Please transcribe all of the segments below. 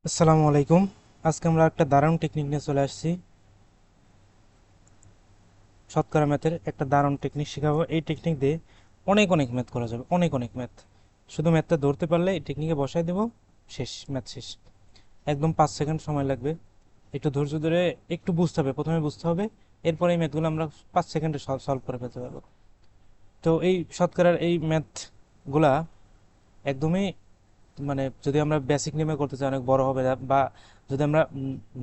আসসালামু আলাইকুম। আজকে আমরা একটা দারুণ টেকনিক নিয়ে চলে আসছি। শতকরা ম্যাথের একটা দারুণ টেকনিক শেখাবো। এই টেকনিক দিয়ে অনেক অনেক ম্যাথ করা যাবে, অনেক অনেক ম্যাথ। শুধু ম্যাথটা ধরতে পারলে এই টেকনিকে বসাই দেবো, শেষ, ম্যাথ শেষ। একদম 5 সেকেন্ড সময় লাগবে। একটু ধৈর্য ধরে একটু বুঝতে হবে, প্রথমে বুঝতে হবে, এরপরে এই ম্যাথগুলো আমরা 5 সেকেন্ডে সলভ করে ফেলতে পারবো। তো এই শতকরার এই ম্যাথগুলা একদমই, মানে যদি আমরা বেসিক নেমে করতে চাই অনেক বড় হবে, বা যদি আমরা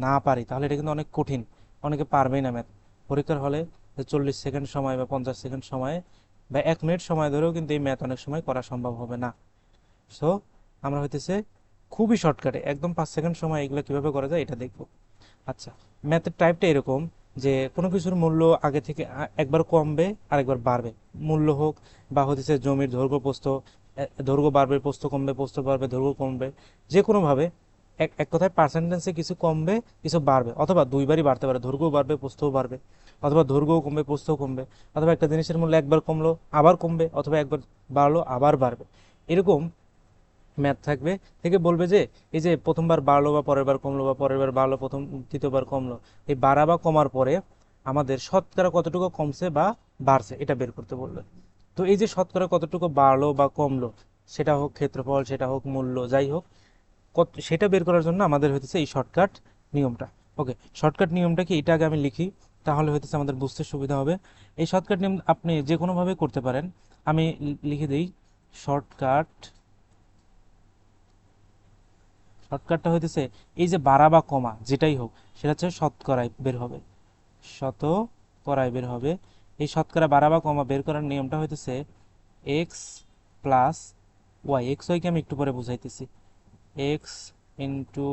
না পারি তাহলে এটা কিন্তু অনেক কঠিন। অনেকে পারবেই না ম্যাথ। পরীক্ষার হলে 40 সেকেন্ড সময় বা 50 সেকেন্ড সময় বা 1 মিনিট সময় ধরেও কিন্তু এই ম্যাথ অনেক সময় করা সম্ভব হবে না। সো আমরা হইতেছে খুবই শর্টকাটে একদম 5 সেকেন্ড সময় এগুলো কিভাবে করা যায় এটা দেখবো। আচ্ছা, ম্যাথের টাইপটা এরকম যে কোনো কিছুর মূল্য আগে থেকে একবার কমবে আর একবার বাড়বে। মূল্য হোক বা হতেছে জমির দৈর্ঘ্য প্রস্থ, দৈর্ঘ্য বাড়বে, প্রস্থ কমবে, প্রস্থ বাড়বে, দৈর্ঘ্য কমবে। যে কোনোভাবে এক এক কথায় পার্সেন্টেন্সে কিছু কমবে, কিছু বাড়বে, অথবা দুইবারই বাড়তে পারে, দৈর্ঘ্যও বাড়বে, প্রস্থও বাড়বে, অথবা দৈর্ঘ্যও কমবে, প্রস্থও কমবে। অথবা একটা জিনিসের মূল্য একবার কমলো আবার কমবে, অথবা একবার বাড়লো আবার বাড়বে। এরকম ম্যাথ থাকবে। থেকে বলবে যে এই যে প্রথমবার বাড়লো বা পরের বার কমলো, বা পরের বার বাড়লো প্রথম তৃতীয়বার কমলো, এই বাড়া বা কমার পরে আমাদের শতকরা কতটুকু কমছে বা বাড়ছে এটা বের করতে বলবে। তো এই যে শতকরা কতটুকু বাড়লো বা কমলো, সেটা হোক ক্ষেত্রফল, সেটা হোক মূল্য, যাই হোক, কত সেটা বের করার জন্য আমাদের হইতেছে এই শর্টকাট নিয়মটা। ওকে, শর্টকাট নিয়মটা কি এটা আগে আমি লিখি, তাহলে হইতেছে আমাদের বুঝতে সুবিধা হবে। এই শর্টকাট নিয়ম আপনি যে কোনোভাবে করতে পারেন। আমি লিখে দিই শর্টকাট। শর্টকাটটা হইতেছে এই যে বাড়া বা কমা যেটাই হোক, সেটা হচ্ছে শতকরায় বের হবে, শতকরায় বের হবে। এই শতকরা বাড়া বা কমা বের করার নিয়মটা হইতেছে এক্স প্লাস ওয়াই। এক্স ওয়াইকে আমি একটু পরে বুঝাইতেছি। এক্স ইন্টু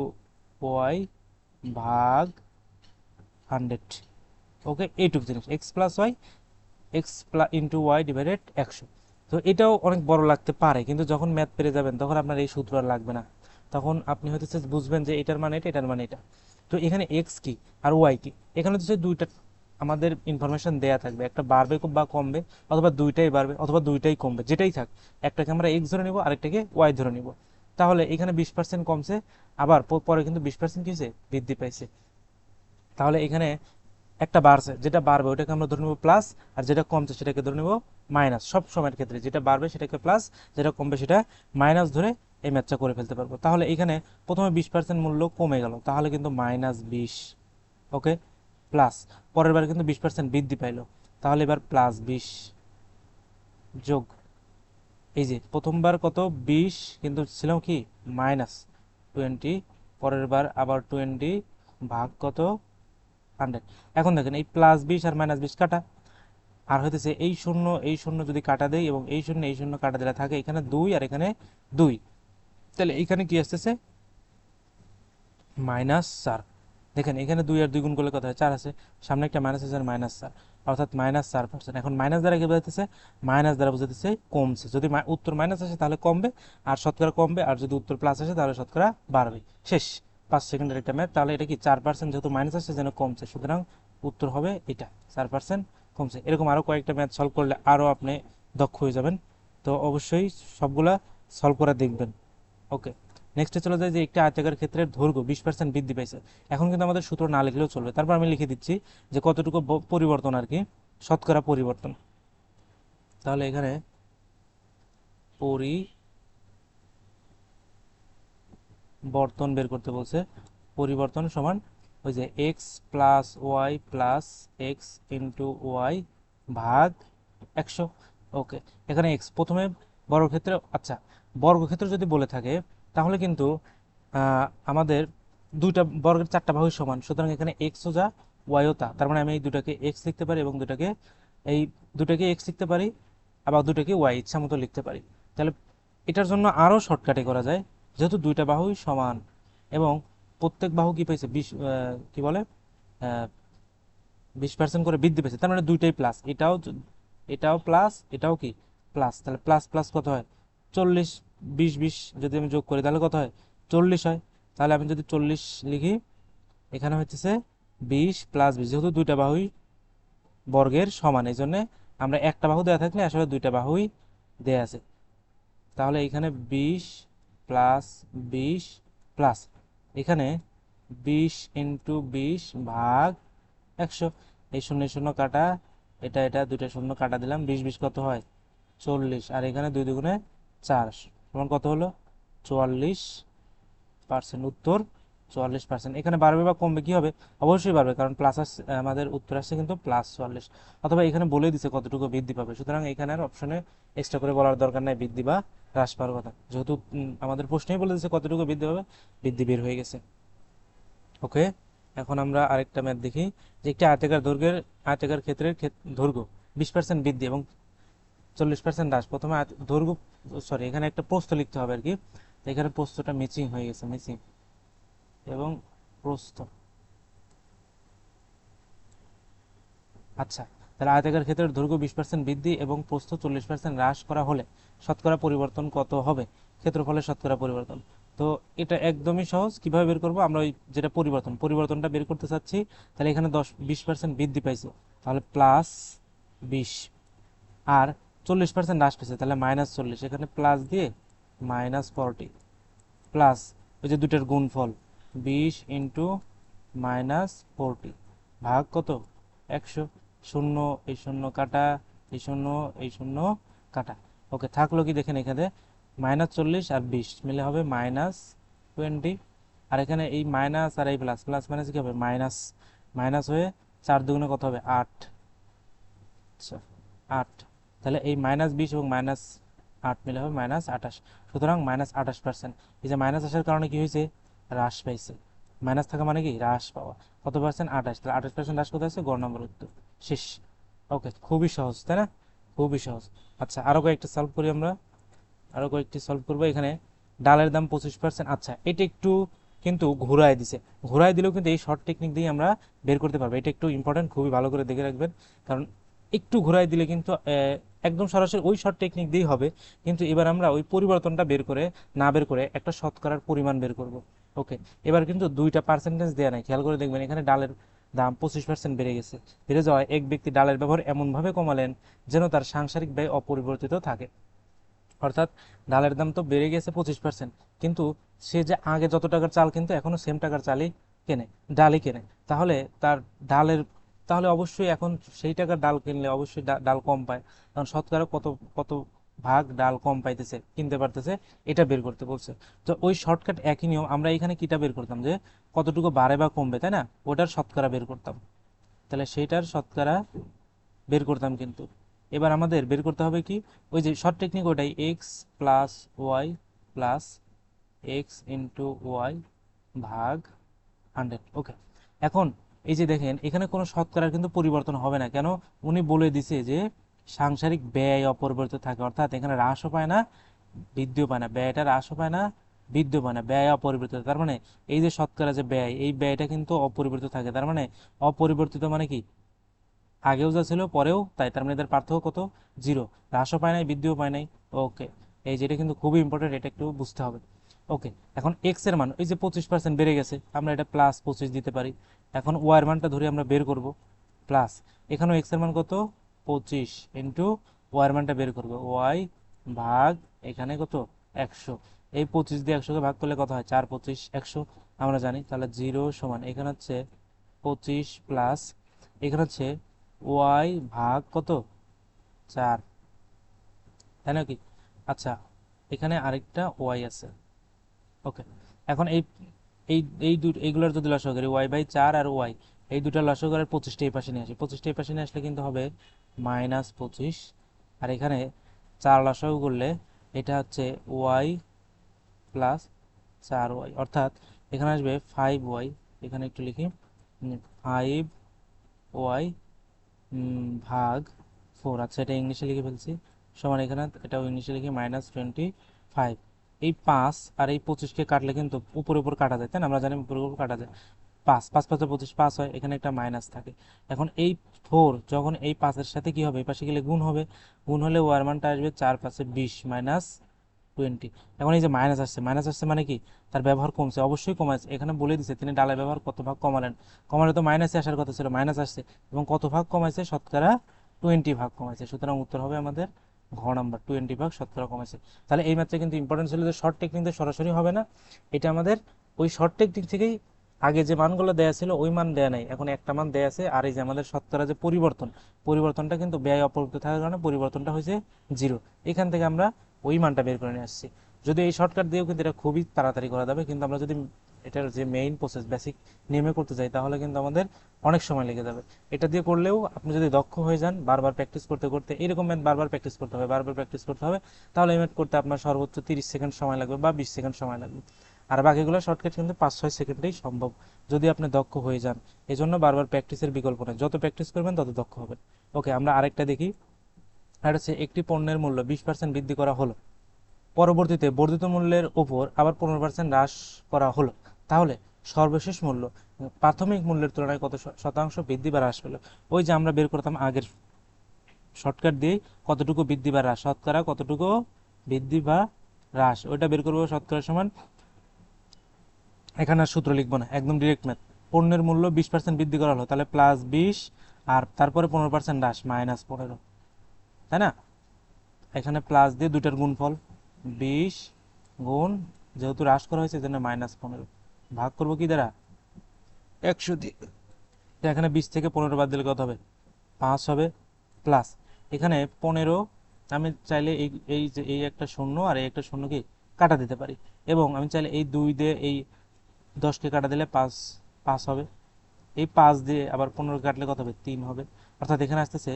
ওয়াই ভাগ 100। ওকে, এইটুকু জিনিস x plus y, x plus into y divided 100। তো এটাও অনেক বড় লাগতে পারে, কিন্তু যখন ম্যাথ পেরে যাবেন তখন আপনার এই সূত্র আর লাগবে না। তখন আপনি হয়তো বুঝবেন যে এটার মানে এটা, এটার মানে এটা। তো এখানে এক্স কি আর ওয়াই কি, এখানে হচ্ছে দুইটা আমাদের ইনফরমেশন দেয়া থাকবে, একটা বাড়বে বা কমবে, অথবা দুইটাই বাড়বে অথবা দুইটাই কমবে, যেটাই থাক। একটাকে আমরা এক্স ধরে নিব, আরেকটাকে ওয়াই ধরে নিব। তাহলে এখানে 20% কমছে, আবার পরে কিন্তু 20% কি হয়েছে, বৃদ্ধি পাইছে। তাহলে এখানে একটা বাড়ছে, যেটা বাড়বে ওটাকে আমরা ধরে নেব প্লাস, আর যেটা কমছে সেটাকে ধরে নেব মাইনাস। সব সময়ের ক্ষেত্রে যেটা বাড়বে সেটাকে প্লাস, যেটা কমবে সেটা মাইনাস ধরে এই ম্যাথটা করে ফেলতে পারবো। তাহলে এখানে প্রথমে 20% মূল্য কমে গেল, তাহলে কিন্তু -20। ওকে, প্লাস, পরের বার কিন্তু 20% বৃদ্ধি পাইলো, তাহলে এবার +20 যোগ, এই যে প্রথমবার কত 20 কিন্তু ছিল কি -20, পরের বার আবার 20 ভাগ কত 100। এখন দেখেন এই +20 আর -20 কাটা, আর হইতেছে এই শূন্য এই শূন্য যদি কাটা দেই এবং এই শূন্য এই শূন্য কাটা দিলে থাকে এখানে 2 আর এখানে 2। তাহলে এখানে কি আসতেছে, -4। দেখেন এখানে 2 আর 2 গুণ করলে কত হয়, 4 আছে, সামনে একটা মাইনাস আছে, -4, অর্থাৎ -4%। এখন মাইনাস দ্বারা কি বোঝাতেছে, মাইনাস দ্বারা বোঝাতেছে কমছে। যদি উত্তর মাইনাস আসে তাহলে কমবে আর শতকরা কমবে, আর যদি উত্তর প্লাস আসে তাহলে শতকরা বাড়বে। শেষ, 5 সেকেন্ডের একটা ম্যাথ। তাহলে এটা কি 4%, যেহেতু মাইনাস আসছে যেন কমছে, সুতরাং উত্তর হবে এটা, 4% কমছে। এরকম আরো কয়েকটা ম্যাথ সলভ করলে আরো আপনি দক্ষ হয়ে যাবেন। তো অবশ্যই সবগুলা সলভ করে দেখবেন। ওকে, নেক্সটে চলে যায় যে একটি আয়তাকার ক্ষেত্রের দৈর্ঘ্য 20% বৃদ্ধি পাইছে। এখন কিন্তু আমাদের সূত্র না লিখলেও চলবে, তারপর আমি লিখে দিচ্ছি যে কতটুকু পরিবর্তন আর কি, শতকরা পরিবর্তন। তাহলে এখানে পরিবর্তন বের করতে বলছে। পরিবর্তন সমান ওই যে x plus y plus x into y ভাগ 100। ওকে, এখানে এক্স প্রথমে বর্গক্ষেত্রে, আচ্ছা, বর্গক্ষেত্র যদি বলে থাকে তাহলে কিন্তু আমাদের দুইটা বর্গের চারটা বাহুই সমান, সুতরাং এখানে এক্সও যা ওয়াইও তা। তার মানে আমি এই দুটাকে এক্স লিখতে পারি এবং এই দুটাকে এক্স লিখতে পারি, আবার দুটাকে ওয়াই ইচ্ছা মতো লিখতে পারি। তাহলে এটার জন্য আরও শর্টকাটে করা যায়, যেহেতু দুইটা বাহুই সমান এবং প্রত্যেক বাহু কি পাইছে 20, কি বলে, 20% করে বৃদ্ধি পেয়েছে, তার মানে দুইটাই প্লাস। এটাও প্লাস, এটাও কি প্লাস। তাহলে প্লাস প্লাস কত হয়, 40। 20 20 যদি আমি যোগ করি তাহলে কত হয়, 40 হয়। তাহলে আমি যদি 40 লিখি, এখানে হচ্ছে 20 + 20, যেহেতু দুইটা বাহুই বর্গের সমান, এই জন্য আমরা একটা বাহু দেওয়া থাকলে আসলে দুইটা বাহুই দেয়া আছে। তাহলে এখানে 20 + 20 প্লাস, এখানে 20 × 20 ভাগ 100, এই শূন্য শূন্য কাটা, এটা দুইটা শূন্য কাটা দিলাম, 20 কত হয় 40, আর এখানে 2 × 2 = 4 সমান কত হলো 44%। উত্তর 44%। এখানে বাড়বে বা কমবে কি হবে, অবশ্যই বাড়বে, কারণ প্লাস আমাদের উত্তর আসছে কিন্তু +44, অথবা এখানে বলে দিছে কতটুকু বৃদ্ধি পাবে, সুতরাং এখানে আর অপশনে এক্সট্রা করে বলার দরকার নাই বৃদ্ধি বা হ্রাস পাওয়ার কথা, যেহেতু আমাদের প্রশ্নেই বলে দিছে কতটুকু বৃদ্ধি পাবে, বৃদ্ধি বের হয়ে গেছে। ওকে, এখন আমরা আরেকটা ম্যাথ দেখি, যে একটি আয়তাকার ক্ষেত্রের দৈর্ঘ্য 20% বৃদ্ধি এবং 40% হ্রাস। প্রথমে দৈর্ঘ্য, সরি, এখানে একটা প্রস্থ লিখতে হবে আর কি, তো এখানে প্রস্থটা মিচিং হয়ে গেছে, মিচিং এবং প্রস্থ। আচ্ছা, তাহলে আয়তাকার ক্ষেত্রের দৈর্ঘ্য 20% বৃদ্ধি এবং প্রস্থ 40% হ্রাস করা হলে শতকরা পরিবর্তন কত হবে, ক্ষেত্রফলের শতকরা পরিবর্তন। তো এটা একদমই সহজ, কিভাবে বের করব, আমরা ওই যেটা পরিবর্তনটা বের করতে চাচ্ছি, তাহলে এখানে 20% বৃদ্ধি পাইছে, তাহলে +20, আর 40% হ্রাস পেয়েছে, তাহলে -40, এখানে প্লাস দিয়ে -40, প্লাস ওই যে দুইটার গুণফল 20 × -40 ভাগ কত 100, শূন্য এই শূন্য কাটা, এই শূন্য এই শূন্য কাটা। ওকে, থাকলো কি দেখেন, এখানে -40 আর 20 মিলে হবে -20, আর এখানে এই মাইনাস আর এই প্লাস, প্লাস মাইনাস কি হবে মাইনাস, মাইনাস হয়ে 4 দুগুণে কত হবে 8, আচ্ছা 8, তাহলে এই -20 এবং -8 মিলে হবে -28, সুতরাং -28%। এই যে মাইনাস আসার কারণে কি হয়েছে, হ্রাস পাইছে, মাইনাস থাকা মানে কি হ্রাস পাওয়া, কত পার্সেন্ট 28, তাহলে 28% হ্রাস কোথায় আছে, গ নম্বর উত্তর, শেষ। ওকে, খুবই সহজ তাই না, খুবই সহজ। আচ্ছা, আরো কয়েকটা সলভ করি আমরা, আরো কয়েকটি সলভ করবো। এখানে ডালের দাম 25%, আচ্ছা এটা একটু কিন্তু ঘুরায় দিছে, ঘুরায় দিলেও কিন্তু এই শর্ট টেকনিক দিয়ে আমরা বের করতে পারবো, এটা একটু ইম্পর্টেন্ট, খুবই ভালো করে দেখে রাখবেন, কারণ একটু ঘুরাই দিলে কিন্তু একদম সরাসরি ওই শর্ট টেকনিক দিয়েই হবে, কিন্তু এবার আমরা ওই পরিবর্তনটা বের করে একটা শতকরার পরিমাণ বের করব। ওকে, এবার কিন্তু দুইটা পার্সেন্টেজ দেওয়া নাই, খেয়াল করে দেখবেন, এখানে ডালের দাম 25% বেড়ে গেছে, বেড়ে যাওয়ায় এক ব্যক্তি ডালের ব্যবহার এমনভাবে কমালেন যেন তার সাংসারিক ব্যয় অপরিবর্তিত থাকে। অর্থাৎ ডালের দাম তো বেড়ে গেছে 25%, কিন্তু সে যে আগে যত টাকার চাল কিনতো এখনো সেম টাকার চালই কেনে, ডালই কেনে, তাহলে তার ডালের, তাহলে অবশ্যই এখন সেই টাকার ডাল কিনলে অবশ্যই ডাল কম পায়, কারণ শতকরা কত কত ভাগ ডাল কম পাইতেছে, কিনতে পারতেছে, এটা বের করতে বলছে। তো ওই শর্টকাট একই নিয়ম, আমরা এখানে কিটা বের করতাম, যে কতটুকু বাড়ে বা কমবে তাই না, ওটার শতকরা বের করতাম, তাহলে সেইটার শতকরা বের করতাম কিন্তু। এবার আমাদের বের করতে হবে কি, ওই যে শর্ট টেকনিক ওটাই, x plus y plus x into y ভাগ 100। ওকে, এখন এই যে দেখেন এখানে কোনো শতকরার কিন্তু পরিবর্তন হবে না, কেন, উনি বলে দিছে যে সাংসারিক ব্যয় অপরিবর্তিত থাকে, অর্থাৎ এখানে হ্রাসও পায় না বৃদ্ধিও পায় না, ব্যয়টা হ্রাসও পায় না বৃদ্ধিও পায় না, ব্যয় অপরিবর্তিত, তার মানে এই যে শতকরা যে ব্যয়, এই ব্যয়টা কিন্তু অপরিবর্তিত থাকে, তার মানে অপরিবর্তিত মানে কি আগেও যা ছিল পরেও তাই, তার মানে এদের পার্থক্য কত, 0, হ্রাসও পায় নাই বৃদ্ধিও পায় নাই। ওকে, এই যেটা কিন্তু খুবই ইম্পর্টেন্ট, এটা একটু বুঝতে হবে। ওকে, এখন এক্স এর মান এই যে 25% বেড়ে গেছে, আমরা এটা +25 দিতে পারি। এখন ওয়াই এর মানটা ধরে আমরা বের করব, প্লাস এখানেও এক্স এর মান কত 25 ইন্টু ওয়াই এর মানটা বের করবো, ওয়াই ভাগ এখানে কত 100, এই 25 দিয়ে 100কে ভাগ করলে কত হয় 4 25 100 আমরা জানি, তাহলে 0 সমান এখানে হচ্ছে 25 প্লাস এখানে হচ্ছে ওয়াই ভাগ কত 4, তাই নাকি। আচ্ছা, এখানে আরেকটা ওয়াই আছে। ওকে, এখন এই এই এইগুলোর যদি লসাগু করি, ওয়াই/4 আর ওয়াই, এই দুটা লসাগু করে 25টা এই পাশে নিয়ে আসি, 25টা এই পাশে নিয়ে আসলে কিন্তু হবে -25, আর এখানে 4 লসাগু করলে এটা হচ্ছে ওয়াই প্লাস 4y, অর্থাৎ এখানে আসবে 5y, এখানে একটু লিখি 5y ভাগ 4, আচ্ছা এটা ইংলিশে লিখে ফেলছি, সমান এখানে এটাও ইংলিশে লিখি -25। এই 5 আর এই 25কে কাটলে কিন্তু উপরে উপর কাটা যায় তাই না, আমরা জানি উপরে উপর কাটা যায়, 5 5 5 25 5 হয়, এখানে একটা মাইনাস থাকে। এখন এই 4 যখন এই 5-এর সাথে কি হবে, এই পাশে গেলে গুণ হবে, গুণ হলে ওয়ার মানটা আসবে 4 5 20 -20। এখন এই যে মাইনাস আসছে মানে কি তার ব্যবহার কমছে, অবশ্যই কমাচ্ছে, এখানে বলে দিছে তিনি ডালের ব্যবহার কত ভাগ কমালেন, কমালে তো মাইনাসে আসার কথা ছিল, মাইনাস আসছে, এবং কত ভাগ কমাইছে, শতকরা 20 ভাগ কমাইছে, সুতরাং উত্তর হবে আমাদের ঘ নাম্বার, 20 ভাগ শতকরা কমাইছে। তাহলে এই ম্যাথটা কিন্তু ইম্পর্টেন্ট ছিল, যে শর্ট টেকনিক দিয়ে সরাসরি হবে না, এটা আমাদের ওই শর্ট টেকনিক থেকেই আগে যে মানগুলো দেয়া ছিল ওই মান দেয়া নাই, এখন একটা মান দেয়া আছে। আর এই যে আমাদের শতকরা যে পরিবর্তনটা কিন্তু ব্যয় অপরিবর্তিত থাকার কারণে পরিবর্তনটা হয়েছে 0। এখান থেকে আমরা ওই মানটা বের করে নিয়ে আসছি। যদি এই শর্টকাট দিয়েও কিন্তু এটা খুবই তাড়াতাড়ি করা যাবে, কিন্তু আমরা যদি এটার যে মেইন প্রসেস বেসিক নিয়মে করতে যাই তাহলে কিন্তু আমাদের অনেক সময় লেগে যাবে। এটা দিয়ে করলেও আপনি যদি দক্ষ হয়ে যান, বারবার প্র্যাকটিস করতে করতে, এরকম ম্যাথ বারবার প্র্যাকটিস করতে হবে, বারবার প্র্যাকটিস করতে হবে, তাহলে এই ম্যাথ করতে আপনার সর্বোচ্চ 30 সেকেন্ড সময় লাগবে বা 20 সেকেন্ড সময় লাগবে। আর বাকিগুলো শর্টকাট কিন্তু 5-6 সেকেন্ডেই সম্ভব যদি আপনি দক্ষ হয়ে যান। এই জন্য বারবার প্র্যাকটিসের বিকল্প নেই, যত প্র্যাকটিস করবেন তত দক্ষ হবেন। ওকে, আমরা আরেকটা দেখি। আর হচ্ছে একটি পণ্যের মূল্য 20% বৃদ্ধি করা হলো, পরবর্তীতে বর্ধিত মূল্যের উপর আবার 15% হ্রাস করা হলো, তাহলে সর্বশেষ মূল্য প্রাথমিক মূল্যের তুলনায় কত শতাংশ বৃদ্ধি বা হ্রাস পেল। ওই যে আমরা বের করতাম আগের শর্টকাট দিয়ে কতটুকু বৃদ্ধি বা হ্রাস, শতকরা কতটুকু বৃদ্ধি বা হ্রাস, ওইটা বের করবো। শতকরা সমান, এখানে আর সূত্র লিখবো না, একদম ডিরেক্ট ম্যাথ। পণ্যের মূল্য 20% বৃদ্ধি করা হলো, তাহলে +20, আর তারপরে 15% হ্রাস, -15, তাই না? এখানে প্লাস দিয়ে দুইটার গুণফল 20 গুণ, যেহেতু হ্রাস করা হয়েছে জন্য -15, ভাগ করবো কি দ্বারা, 100 দিয়ে। তো এখানে 20 থেকে 15 বাদ দিলে কত হবে, 5 হবে। প্লাস এখানে 15, আমি চাইলে এই এই যে এই একটা শূন্য আর এই একটা শূন্য কি কাটা দিতে পারি, এবং আমি চাইলে এই 2 দিয়ে এই 10কে কাটা দিলে 5 5 হবে। এই 5 দিয়ে আবার 15 কাটলে কত হবে, 3 হবে। অর্থাৎ এখানে আসতেছে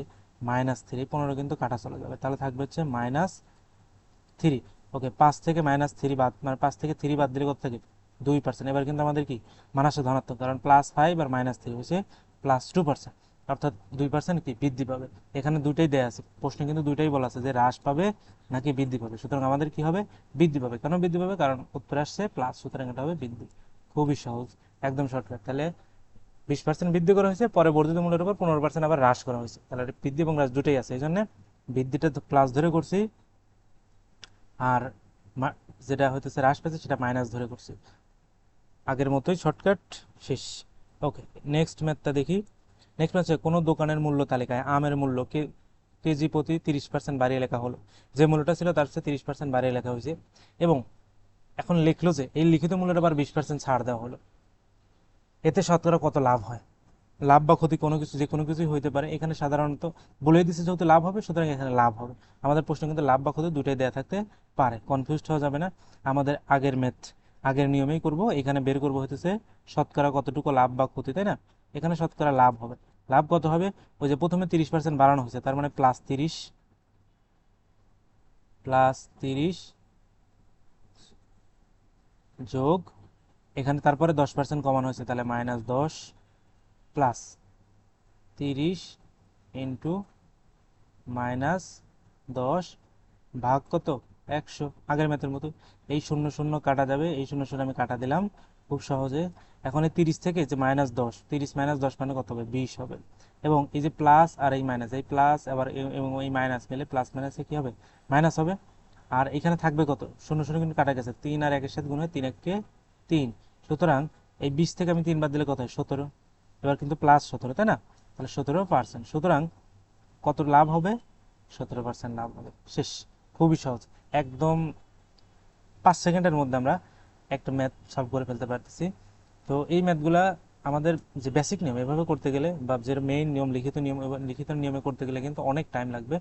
-3, 15 কিন্তু কাটা চলে যাবে, তাহলে থাকবে হচ্ছে -3। ওকে, 5 থেকে -3 বাদ, মানে 5 থেকে 3 বাদ দিলে কত থাকে, 2%। এবার কিন্তু আমাদের কি মান আসে ধনাত্মক, কারণ +5 আর -3 হচ্ছে +2%, অর্থাৎ 2% কি বৃদ্ধি পাবে। এখানে দুইটাই দেয়া আছে, প্রশ্নে কিন্তু দুইটাই বলা আছে যে হ্রাস পাবে নাকি বৃদ্ধি পাবে। সুতরাং আমাদের কি হবে, বৃদ্ধি পাবে। কেন বৃদ্ধি পাবে, কারণ উত্তর আসছে প্লাস, সুতরাং এটা হবে বৃদ্ধি। খুবই সহজ, একদম শর্টকাট। তাহলে 20% বৃদ্ধি করা হয়েছে, পরে বর্ধিত মূল্যের উপর 15% আবার হ্রাস করা হয়েছে, তাহলে বৃদ্ধি এবং হ্রাস দুটোই আছে, এই জন্য বৃদ্ধিটা তো প্লাস ধরে করছি, আর যেটা হইতেছে হ্রাস পেয়েছে সেটা মাইনাস ধরে করছি। আগের মতোই শর্টকাট, শেষ। ওকে, নেক্সট ম্যাথটা দেখি। নেক্সট ম্যাথ হচ্ছে কোনো দোকানের মূল্য তালিকায় আমের মূল্য কেজি প্রতি 30% বাড়িয়ে লেখা হলো। যে মূল্যটা ছিল তার চেয়ে 30% বাড়িয়ে লেখা হয়েছে, এবং এখন লিখলো যে এই লিখিত মূল্যের আবার 20% ছাড় দেওয়া হলো, এতে শতকরা কত লাভ হয়। লাভ বা ক্ষতি কোনো কিছু, যে কোনো কিছুই হইতে পারে, এখানে সাধারণত বলে দিচ্ছে যেহেতু লাভ হবে, সুতরাং এখানে লাভ হবে। আমাদের প্রশ্ন কিন্তু লাভ বা ক্ষতি দুটাই দেওয়া থাকতে পারে, কনফিউজড হওয়া যাবে না। আমাদের আগের ম্যাথ, আগের নিয়মেই করব। এখানে বের করব হইতেছে শতকরা কতটুকু লাভ বা ক্ষতি, তাই না? এখানে শতকরা লাভ হবে। লাভ কত হবে, ওই যে প্রথমে 30% বাড়ানো হয়েছে, তার মানে +30 যোগ, এখানে তারপরে 10% কমানো হয়েছে, তাহলে -10 প্লাস 30 ইন্টু -10 ভাগ কত, 100। আগের ম্যাথের মতো এই শূন্য শূন্য কাটা যাবে, এই শূন্য শূন্য আমি কাটা দিলাম খুব সহজে। এখন এই 30 থেকে যে -10, 30 -10 মানে কত হবে, 20 হবে। এবং এই যে প্লাস আর এই মাইনাস, এই প্লাস আবার এবং এই মাইনাস মিলে প্লাস মাইনাসে কি হবে, মাইনাস হবে। আর এখানে থাকবে কত, শূন্য শূন্য কিন্তু কাটা গেছে, 3 আর 1-এর সাথে গুণ হয়, 3 1 কে 3। সুতরাং এই 20 থেকে আমি 3 বাদ দিলে কত হয়, 17। এবার কিন্তু +17, তাই না? তাহলে 17%। সুতরাং কত লাভ হবে, 17% লাভ হবে। শেষ, খুবই সহজ, একদম 5 সেকেন্ডের মধ্যে আমরা একটা ম্যাথ সলভ করে ফেলতে পারতেছি। তো এই ম্যাথগুলা আমাদের যে বেসিক নিয়ম এভাবে করতে গেলে, বা যে মেইন নিয়ম লিখিত নিয়ম, লিখিত নিয়মে করতে গেলে কিন্তু অনেক টাইম লাগবে।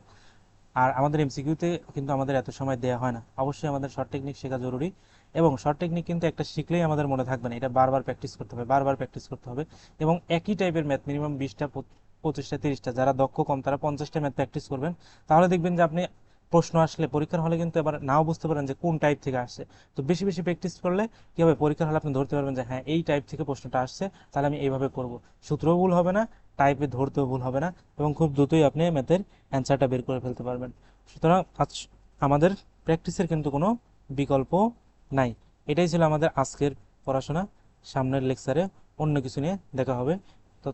আর আমাদের এমসিকিউতে কিন্তু আমাদের এত সময় দেওয়া হয় না। অবশ্যই আমাদের শর্ট টেকনিক শেখা জরুরি, এবং শর্ট টেকনিক কিন্তু একটা শিখলেই আমাদের মনে থাকবে না, এটা বারবার প্র্যাকটিস করতে হবে, বারবার প্র্যাকটিস করতে হবে। এবং একই টাইপের ম্যাথ মিনিমাম 20টা 25টা 30টা, যারা দক্ষ কম তারা 50টা ম্যাথ প্র্যাকটিস করবেন, তাহলে দেখবেন যে আপনি প্রশ্ন আসলে পরীক্ষার হলে কিন্তু এবার নাও বুঝতে পারেন যে কোন টাইপ থেকে আসছে। তো বেশি বেশি প্র্যাকটিস করলে কি হবে, পরীক্ষার হলে আপনি ধরতে পারবেন যে হ্যাঁ এই টাইপ থেকে প্রশ্নটা আসছে, তাহলে আমি এইভাবে করব। সূত্রও ভুল হবে না, টাইপে ধরতেও ভুল হবে না, এবং খুব দ্রুতই আপনি ম্যাথের অ্যান্সারটা বের করে ফেলতে পারবেন। সুতরাং আজ আমাদের প্র্যাকটিসের কিন্তু কোনো বিকল্প নাই। এটাই ছিল আমাদের আজকের পড়াশোনা। সামনের লেকচারে অন্য কিছু নিয়ে দেখা হবে। তো